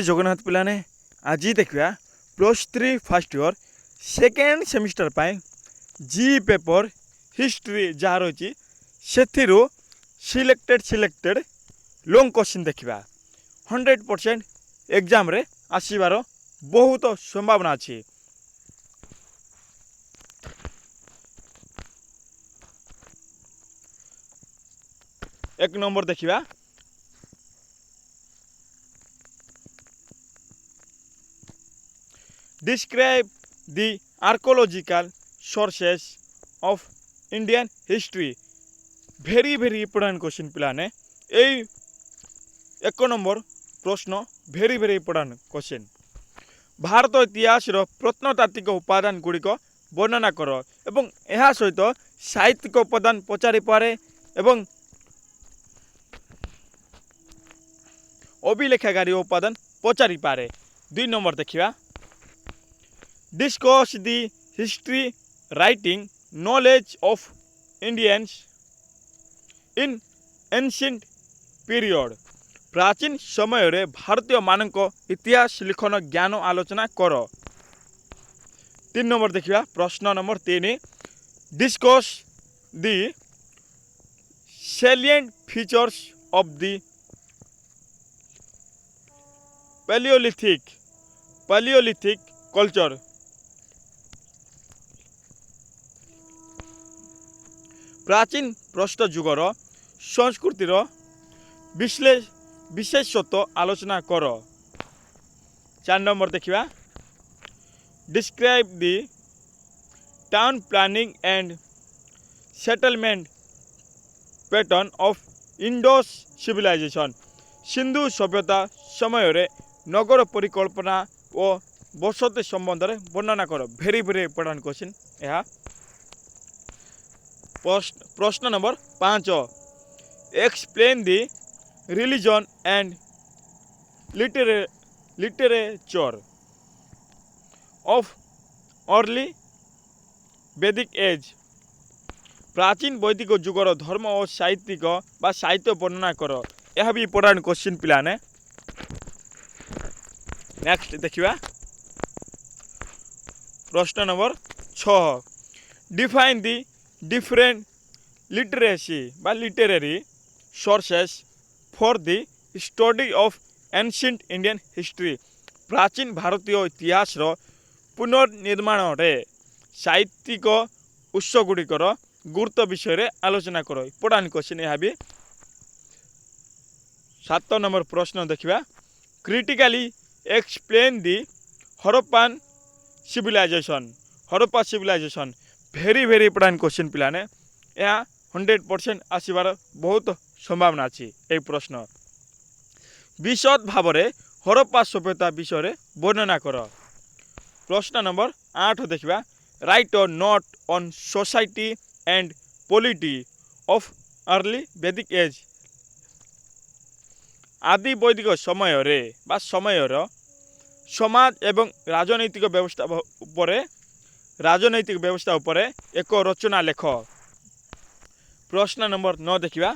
जय जगन्नाथ पिलाने आज देखा +3 फर्स्ट ईयर सेकेंड सेमिस्टर पाए जी पेपर हिस्ट्री जहाँ रही से सिलेक्टेड लॉन्ग क्वेश्चन देखा 100% एग्जाम रे आसबार बहुत संभावना अच्छी। एक नंबर देखा describe the archaeological sources of Indian history very important question पिलाने एक नंबर प्रश्न very important question। भारत इतिहास प्रत्नतात्विक उपादान गुड़िक वर्णना कर एवं यह सहित साहित्यिक उपादान पचारि पारे एवं अभिलेखागारी उपादान पचारि पारे। 2 नंबर देखिया discuss the history writing knowledge of Indians in ancient period प्राचीन समय रे भारतीय मानक इतिहास लिखन ज्ञान आलोचना कर। 3 नंबर देखिया प्रश्न number 3 discuss the salient features of the Paleolithic culture प्राचीन प्रस्थ जुगर संस्कृतिर विशेषत्व आलोचना कर। 4 नंबर देखिया describe the town planning and settlement pattern of Indus civilization Sindhu सभ्यता समय रे नगर परिकल्पना और बसति संबंध में वर्णना कर। वेरी इंपोर्टेंट क्वेश्चन यह। प्रश्न number 5 explain the religion and literature of early वैदिक एज प्राचीन वैदिक जुगर धर्म और साहित्यिक बा साहित्य वर्णना कर। यह भी इंपोर्टेंट क्वेश्चन पिलाने। नेक्स्ट देखिए प्रश्न number 6 define the different literacy बा literary sources for the study of ancient Indian history प्राचीन भारतीय इतिहास पुनर्निर्माण रे साहित्यिक उत्स गुड़िकर गुरुत्व विषय रे आलोचना कर। इंपोर्टेंट क्वेश्चन यह भी। 7 नंबर प्रश्न देखिए critically explain the Harappan civilisation very important question पिलाने यह 100% आसबार बहुत संभावना अच्छी। एक प्रश्न विशद भाव में हरप्पा सभ्यता विषय वर्णना कर। प्रश्न नंबर 8 देखिए राइट और note on society and polity of early वैदिक एज आदि वैदिक समय रे बा समय समाज एवं राजनैतिक व्यवस्था उपरे एक रचना लेख। प्रश्न नंबर 9 देखिए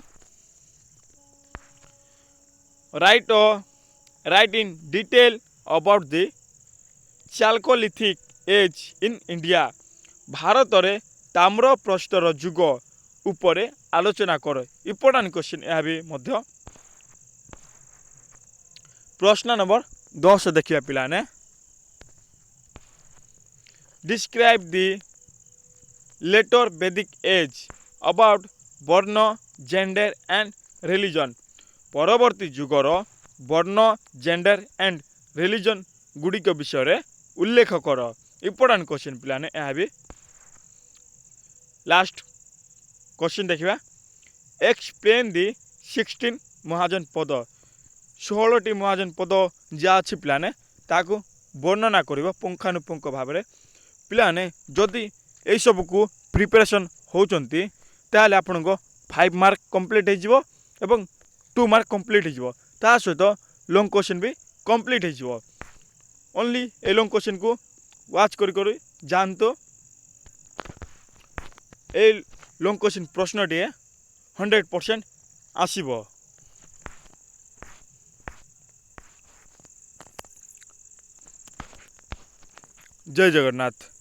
write in detail about the Chalcolithic age in India Bharat रे ताम्र प्रस्तर जुग उपरे आलोचना कर। इंपोर्टेंट क्वेश्चन यह भी मध्य। प्रश्न नंबर 10 देखिए पिलाने डिस्क्राइब द लेटर वैदिक एज अबाउट वर्ण जेंडर एंड रिलीजन परवर्ती जुगर वर्ण जेंडर एंड रिलीजन गुड़िक विषय उल्लेख कर। इंपोर्टेंट क्वेश्चन पिलाने यह भी। लास्ट क्वेश्चन देखिए एक्सप्लेन द 16 महाजन पद 16टी महाजन पद जहाँ अच्छी पिलाने ताकू वर्णना कर पुंखानुपुंख भाव में पिलाने जदि यही सब को प्रिपरेशन होचंती ताले आपण को 5 मार्क कंप्लीट हो एवं 2 मार्क कंप्लीट हो ता सहित लॉन्ग क्वेश्चन भी कंप्लीट हो। ओनली ए लॉन्ग क्वेश्चन को वाच कर जानतो ए लॉन्ग क्वेश्चन प्रश्न टी 100% आसीबो। ଜୟ ଜଗନ୍ନାଥ।